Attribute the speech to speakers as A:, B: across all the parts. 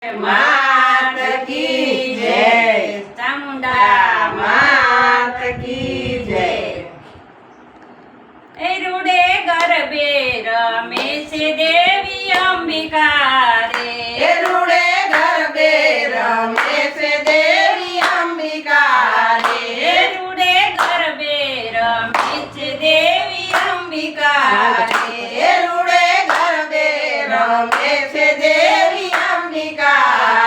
A: मात की जय। चामुंडा मात की जय। रूड़े गरबे रमे से देवी अंबिका रे।
B: रूड़े गरबे रमे से देवी अंबिका रे।
A: रूड़े गरबे रमे से देवी अंबिका रे।
B: रूड़े गरबे रमे से देवी अंबिका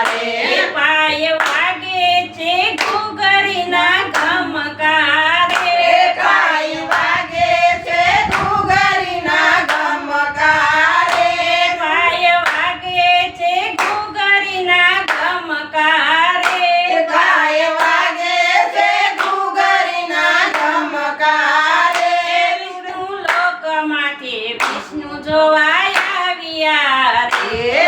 B: रे।
A: पाय वागे छे घुघरीना घमकार रे।
B: पाय वागे छे घुघरीना घमकार रे।
A: पाय वागे छे घुघरीना घमकार रे।
B: पाय वागे छे घुघरीना घमकार रे।
A: વિષ્ણુ લોકમાંથી વિષ્ણુ જોવાય આવ્યા રે।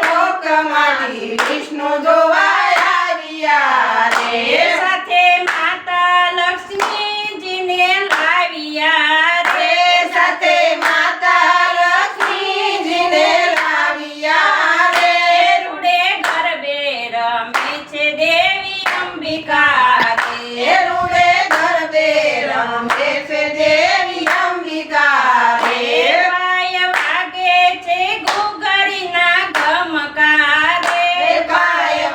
B: લોકમાંથી વિષ્ણુ જોવાય આવ્યા રે।
A: સાથે માતા લક્ષ્મીજીને લાવ્યા રે।
B: સાથે માતા લક્ષ્મીજીને લાવ્યા રે।
A: રૂડે ગરબે રમે છે દેવી અંબિકા રે।
B: રૂડે ગરબે રમે છે દેવી અંબિકા રે।
A: પાય વાગે છે ઘુઘરીના ઘમકાર રે।
B: પાય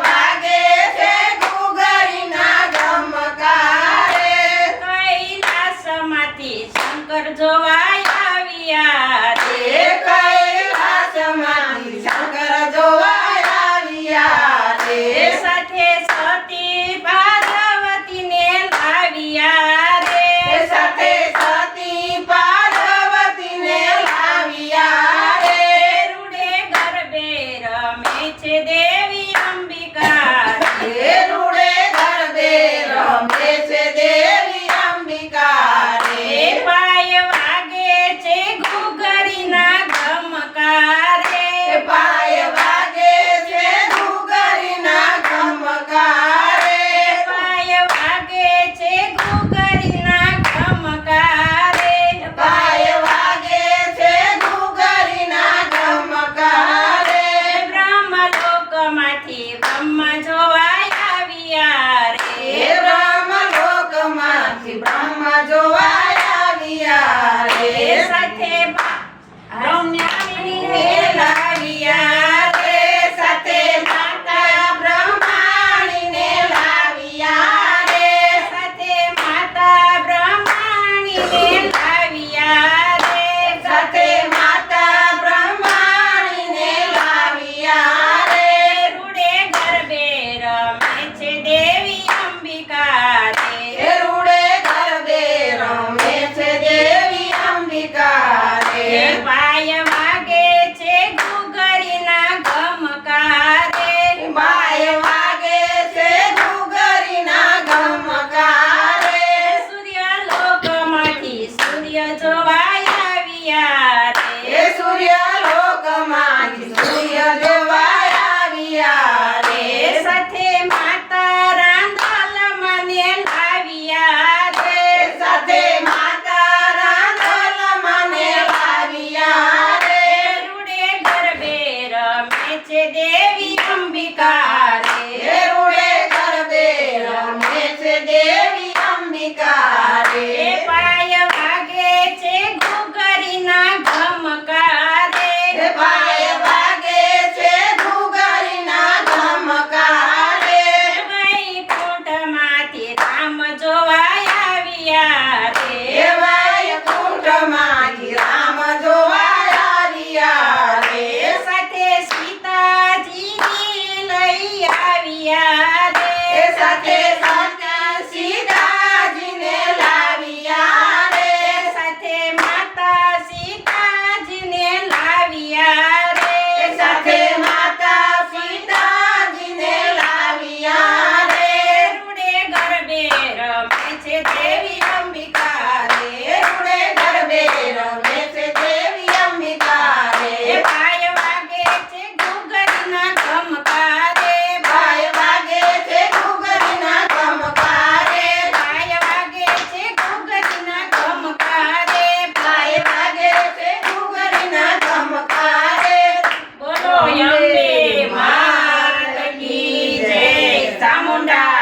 B: ચામુંડા